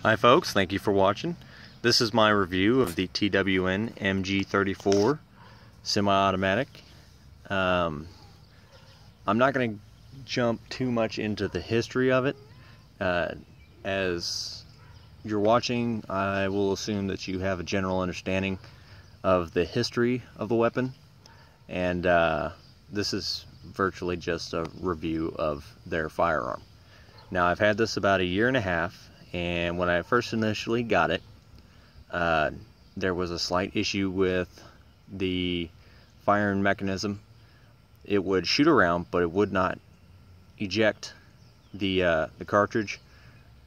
Hi folks, thank you for watching. This is my review of the TWN Mg34 semi-automatic. I'm not going to jump too much into the history of it. As you're watching, I will assume that you have a general understanding of the history of the weapon, and this is virtually just a review of their firearm. Now, I've had this about a year and a half, and when I first initially got it, there was a slight issue with the firing mechanism. It would shoot around, but it would not eject the cartridge,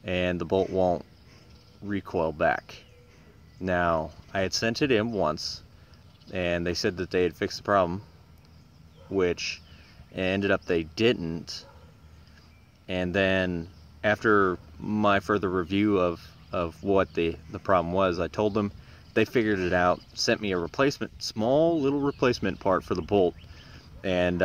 and the bolt won't recoil back. Now, I had sent it in once, and they said that they had fixed the problem, which ended up they didn't. And then after my further review of what the problem was, I told them. They figured it out, sent me a replacement, small little replacement part for the bolt, and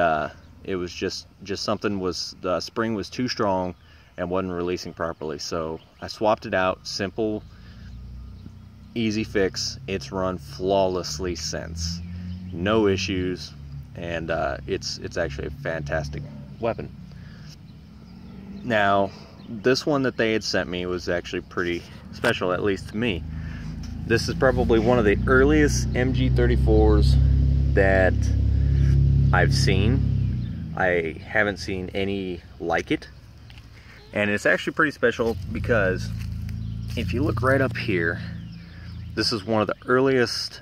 it was just something was, the spring was too strong and wasn't releasing properly. So I swapped it out. Simple, easy fix. It's run flawlessly since, no issues, and it's actually a fantastic weapon. Now, this one that they had sent me was actually pretty special, at least to me. This is probably one of the earliest Mg34s that I've seen. I haven't seen any like it. And it's actually pretty special because if you look right up here, this is one of the earliest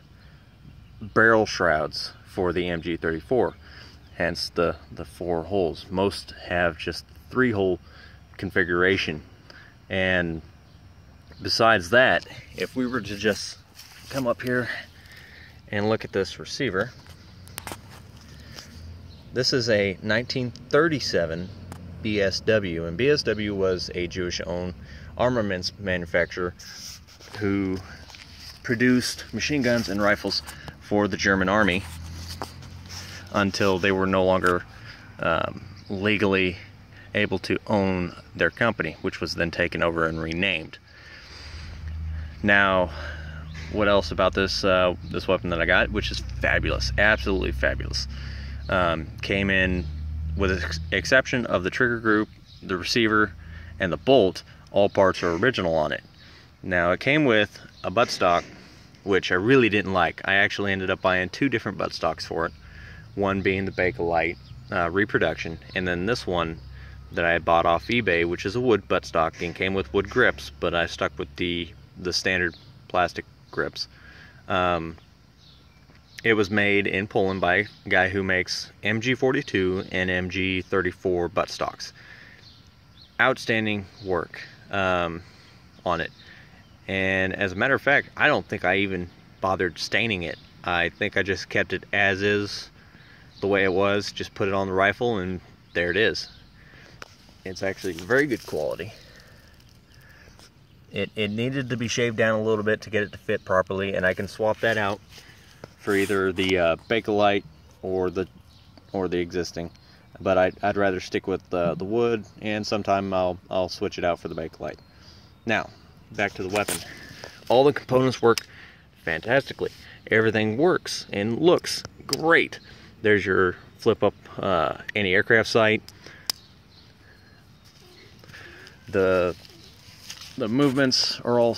barrel shrouds for the Mg34. Hence the 4 holes. Most have just 3-hole configuration. And besides that, if we were to just come up here and look at this receiver, this is a 1937 BSW, and BSW was a Jewish-owned armaments manufacturer who produced machine guns and rifles for the German army until they were no longer legally able to own their company, which was then taken over and renamed. Now, what else about this this weapon that I got, which is fabulous, absolutely fabulous. Came in, with the exception of the trigger group, the receiver, and the bolt, all parts are original on it. Now, it came with a buttstock, which I really didn't like. I actually ended up buying 2 different buttstocks for it, one being the Bakelite reproduction, and then this one that I had bought off eBay, which is a wood buttstock and came with wood grips, but I stuck with the standard plastic grips. It was made in Poland by a guy who makes Mg42 and Mg34 buttstocks. Outstanding work on it. And as a matter of fact, I don't think I even bothered staining it. I think I just kept it as is, the way it was, just put it on the rifle, and there it is. It's actually very good quality. It needed to be shaved down a little bit to get it to fit properly, and I can swap that out for either the Bakelite or the existing. But I'd rather stick with the wood, and sometime I'll switch it out for the Bakelite. Now, back to the weapon. All the components work fantastically. Everything works and looks great. There's your flip-up anti-aircraft sight. The movements are all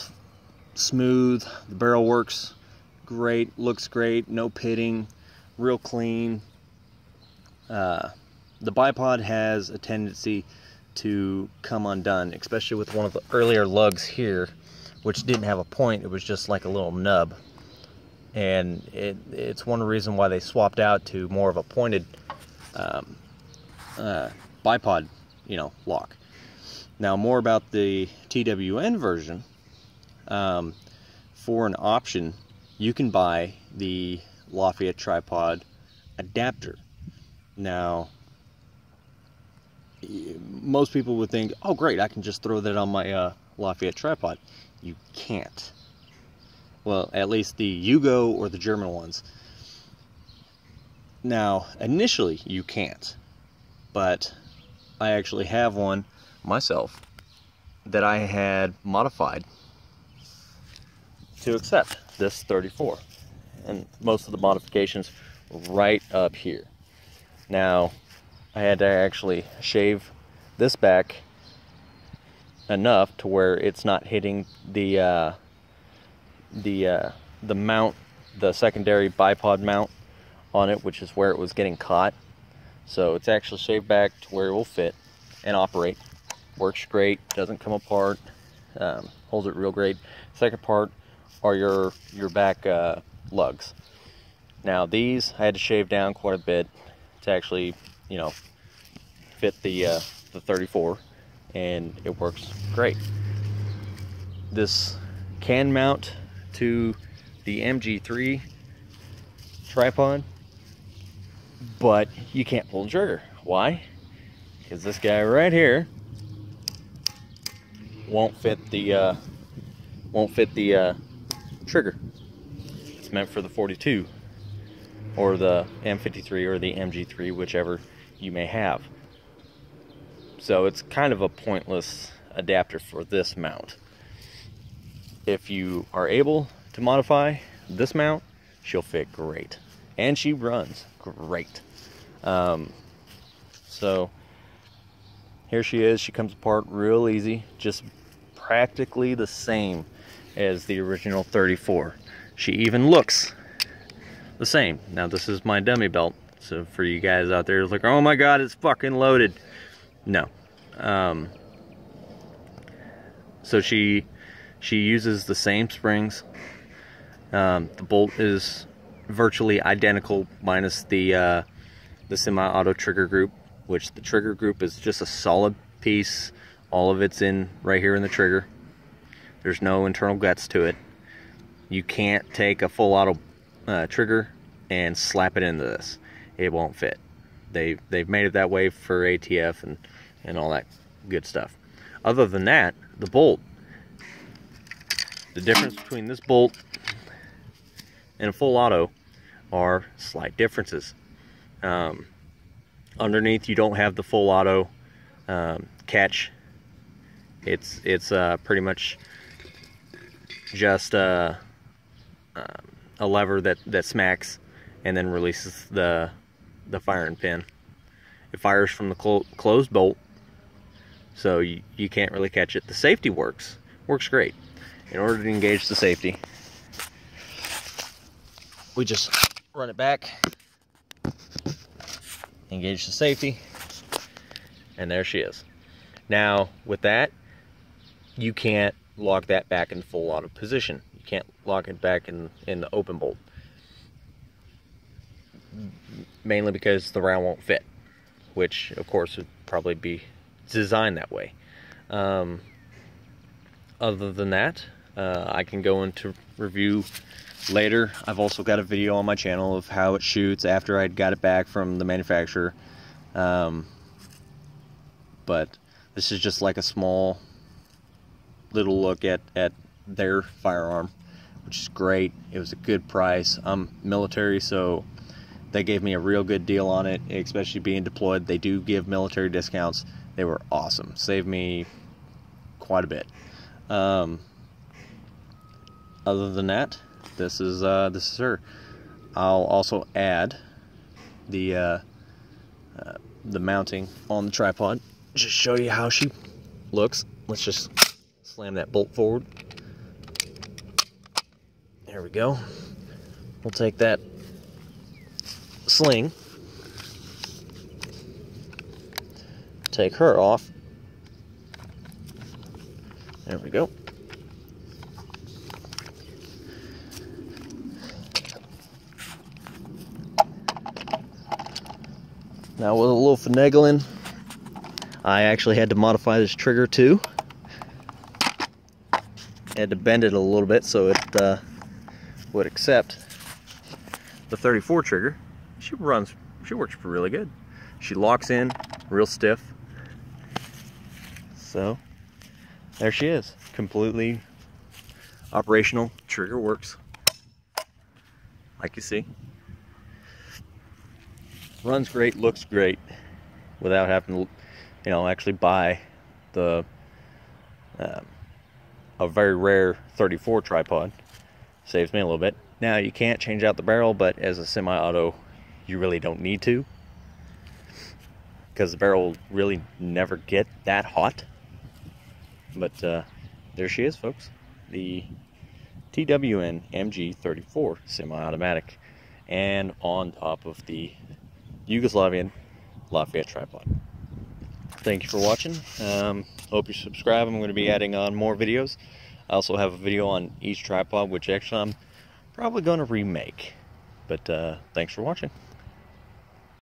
smooth. The barrel works great, looks great, no pitting, real clean. The bipod has a tendency to come undone, especially with one of the earlier lugs here, which didn't have a point. It was just like a little nub, and it's one reason why they swapped out to more of a pointed bipod, lock. Now, more about the TWN version. For an option, you can buy the Lafayette tripod adapter. Now, most people would think, oh great, I can just throw that on my Lafayette tripod. You can't. Well, at least the Yugo or the German ones. Now, initially you can't, but I actually have one myself that I had modified to accept this 34, and most of the modifications right up here. Now I had to actually shave this back enough to where it's not hitting the mount, the secondary bipod mount on it, which is where it was getting caught. So it's actually shaved back to where it will fit and operate. Works great, doesn't come apart, holds it real great. Second part are your back lugs. Now these I had to shave down quite a bit to actually, you know, fit the 34, and it works great. This can mount to the Mg3 tripod, but you can't pull the trigger. Why? Because this guy right here won't fit the trigger. It's meant for the 42 or the M53 or the Mg3, whichever you may have. So it's kind of a pointless adapter for this mount. If you are able to modify this mount, she'll fit great, and she runs great. So here she is. She comes apart real easy, just practically the same as the original 34. She even looks the same. Now this is my dummy belt, so for you guys out there like, oh my god, it's fucking loaded. No. So she uses the same springs. The bolt is virtually identical, minus the semi-auto trigger group, which the trigger group is just a solid piece. All of it's in right here in the trigger. There's no internal guts to it. You can't take a full auto trigger and slap it into this. It won't fit. They've made it that way for ATF and all that good stuff. Other than that, the bolt, the difference between this bolt and a full auto are slight differences. Underneath, you don't have the full auto catch. It's pretty much just a lever that smacks and then releases the firing pin. It fires from the closed bolt, so you can't really catch it. The safety works great. In order to engage the safety, we just run it back, engage the safety, and there she is. Now with that, you can't lock that back in full auto position. You can't lock it back in the open bolt, mainly because the round won't fit, which of course would probably be designed that way. Other than that, I can go into review later. I've also got a video on my channel of how it shoots after I'd got it back from the manufacturer. But this is just like a small little look at their firearm, which is great. It was a good price. I'm military, so they gave me a real good deal on it, especially being deployed. They do give military discounts. They were awesome. Saved me quite a bit. Other than that, this is her. I'll also add the mounting on the tripod. Just show you how she looks. Let's just slam that bolt forward. There we go. We'll take that sling, take her off. There we go. Now with a little finagling, I actually had to modify this trigger too. Had to bend it a little bit so it would accept the 34 trigger. She works really good. She locks in real stiff. So there she is, completely operational. Trigger works, like you see. Runs great, looks great, without having to, actually buy the a very rare 34 tripod. Saves me a little bit. Now, you can't change out the barrel, but as a semi-auto, you really don't need to, because the barrel will really never get that hot. But there she is, folks. The TWN Mg34 semi-automatic, and on top of the Yugoslavian Lafayette tripod. Thank you for watching. Hope you subscribe. I'm going to be adding on more videos. I also have a video on each tripod, which actually I'm probably going to remake. But thanks for watching.